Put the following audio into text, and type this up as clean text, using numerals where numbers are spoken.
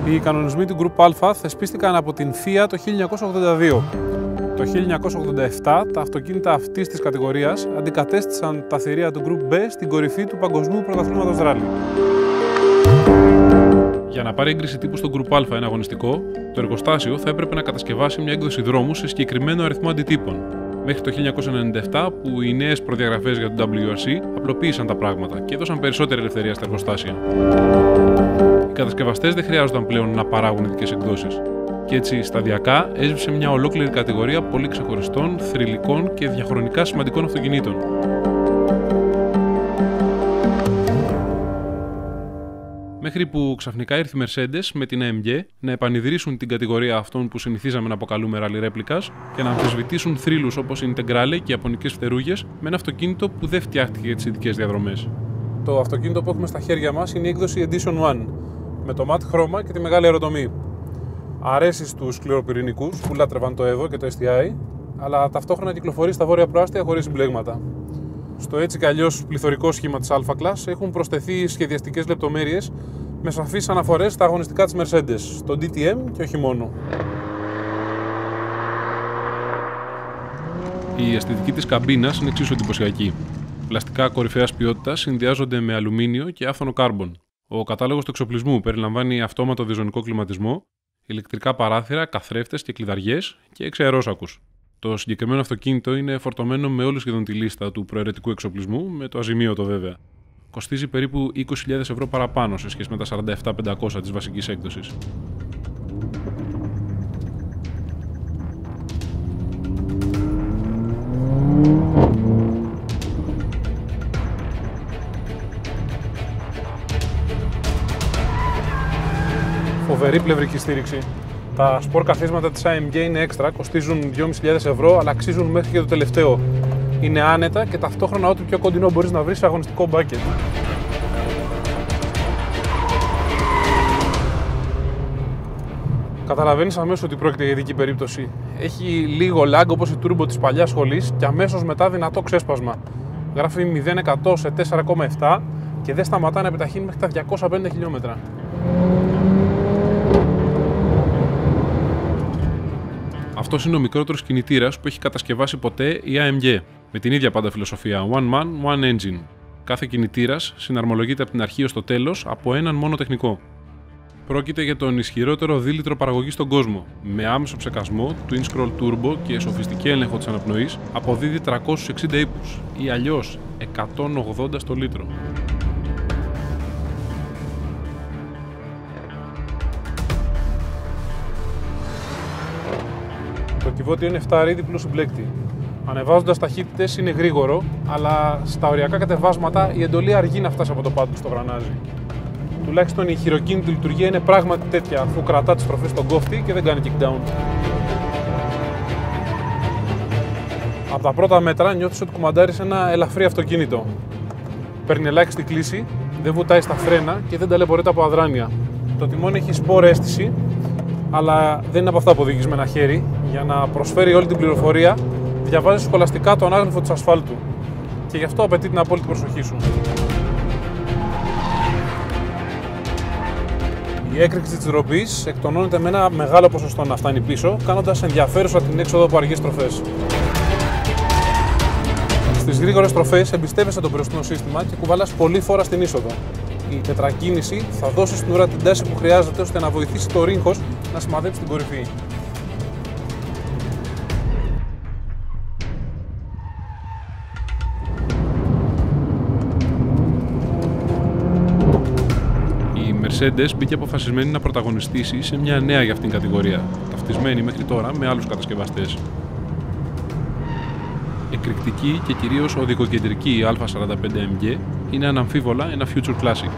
Οι κανονισμοί του Group Α θεσπίστηκαν από την FIA το 1982. Το 1987 τα αυτοκίνητα αυτής της κατηγορίας αντικατέστησαν τα θηρία του Group B στην κορυφή του Παγκοσμίου Πρωταθλήματος Ράλι. Για να πάρει έγκριση τύπου στο Group Α ένα αγωνιστικό, το εργοστάσιο θα έπρεπε να κατασκευάσει μια έκδοση δρόμου σε συγκεκριμένο αριθμό αντιτύπων. Μέχρι το 1997, που οι νέες προδιαγραφές για το WRC απλοποίησαν τα πράγματα και έδωσαν περισσότερη ελευθερία στα εργοστάσια. Οι κατασκευαστές δεν χρειάζονταν πλέον να παράγουν ειδικές εκδόσεις. Και έτσι, σταδιακά, έσβησε μια ολόκληρη κατηγορία πολύ ξεχωριστών, θρυλικών και διαχρονικά σημαντικών αυτοκινήτων. Μέχρι που ξαφνικά ήρθε η Mercedes με την AMG να επανιδρύσουν την κατηγορία αυτών που συνηθίζαμε να αποκαλούμε rally replicas και να αμφισβητήσουν θρύλους όπως η Integrale και οι ιαπωνικές φτερούγες με ένα αυτοκίνητο που δεν φτιάχτηκε για τις ειδικές διαδρομές. Το αυτοκίνητο που έχουμε στα χέρια μας είναι η έκδοση Edition 1, με το matte χρώμα και τη μεγάλη αεροτομή. Αρέσει στους σκληροπυρηνικούς που λάτρευαν το Evo και το STI, αλλά ταυτόχρονα κυκλοφορεί στα βόρεια προάστια χωρίς συμπλέγματα. Στο έτσι κι αλλιώς πληθωρικό σχήμα της Α-Class έχουν προσθεθεί σχεδιαστικές λεπτομέρειες με σαφείς αναφορές στα αγωνιστικά της Mercedes, στο DTM και όχι μόνο. Η αισθητική της καμπίνας είναι εξίσου εντυπωσιακή. Πλαστικά κορυφαίας ποιότητας συνδυάζονται με αλουμίνιο και άφθονο κάρμπον. Ο κατάλογος του εξοπλισμού περιλαμβάνει αυτόματο διζωνικό κλιματισμό, ηλεκτρικά παράθυρα, καθρέφτες και κλειδαριές και 6 αερόσακους. Το συγκεκριμένο αυτοκίνητο είναι φορτωμένο με όλη σχεδόν τη λίστα του προαιρετικού εξοπλισμού, με το αζημίωτο βέβαια. Κοστίζει περίπου 20.000 ευρώ παραπάνω σε σχέση με τα 47.500 της βασικής έκδοσης. Φοβερή πλευρική στήριξη. Τα σπορ καθίσματα της AMG είναι έξτρα, κοστίζουν 2.500 ευρώ, αλλά αξίζουν μέχρι και το τελευταίο. Είναι άνετα και ταυτόχρονα ό,τι πιο κοντινό μπορείς να βρεις σε αγωνιστικό μπάκετ. Καταλαβαίνεις αμέσως ότι πρόκειται για ειδική περίπτωση. Έχει λίγο lag όπως η turbo της παλιάς σχολής και αμέσως μετά δυνατό ξέσπασμα. Γράφει 0-100 σε 4,7 και δεν σταματά να επιταχύνει μέχρι τα 250 χιλιόμετρα. Αυτός είναι ο μικρότερος κινητήρας που έχει κατασκευάσει ποτέ η AMG, με την ίδια πάντα φιλοσοφία One Man, One Engine. Κάθε κινητήρας συναρμολογείται από την αρχή ως το τέλος από έναν μόνο τεχνικό. Πρόκειται για τον ισχυρότερο δίλητρο παραγωγής στον κόσμο, με άμεσο ψεκασμό, twin scroll turbo και σοφιστική έλεγχο της αναπνοής, αποδίδει 360 ύπους ή αλλιώς 180 στο λίτρο. Το κυβότιο είναι 7 διπλού συμπλέκτη. Ανεβάζοντας ταχύτητες είναι γρήγορο, αλλά στα οριακά κατεβάσματα η εντολή αργεί να φτάσει από το πάντου στο γρανάζι. Τουλάχιστον η χειροκίνητη λειτουργία είναι πράγματι τέτοια, αφού κρατά τις τροφές στον κόφτη και δεν κάνει kickdown. Από τα πρώτα μέτρα νιώθεις ότι κουμαντάρεις ένα ελαφρύ αυτοκίνητο. Παίρνει ελάχιστη κλίση, δεν βουτάει στα φρένα και δεν ταλαιπωρείται από αδράνεια. Το τιμόνι έχει σπορ αίσθηση, αλλά δεν είναι από αυτά που οδηγείς με ένα χέρι. Για να προσφέρει όλη την πληροφορία, διαβάζεις σχολαστικά το ανάγλυφο της ασφάλτου και γι' αυτό απαιτεί την απόλυτη προσοχή σου. Η έκρηξη της ρομπής εκτονώνεται με ένα μεγάλο ποσοστό να φτάνει πίσω, κάνοντας ενδιαφέρουσα την έξοδο από αργές στροφές. Στις γρήγορες στροφές εμπιστεύεσαι το μπροστινό σύστημα και κουβαλάς πολύ φόρα στην είσοδο. Η τετρακίνηση θα δώσει στην ουρά την τάση που χρειάζεται ώστε να βοηθήσει το ρίγχος να σημαδέψει την κορυφή. Η Mercedes μπήκε αποφασισμένη να πρωταγωνιστήσει σε μια νέα για αυτήν κατηγορία, ταυτισμένη μέχρι τώρα με άλλους κατασκευαστές. Εκρηκτική και κυρίως οδικοκεντρική η Α45 AMG είναι αναμφίβολα ένα future classic.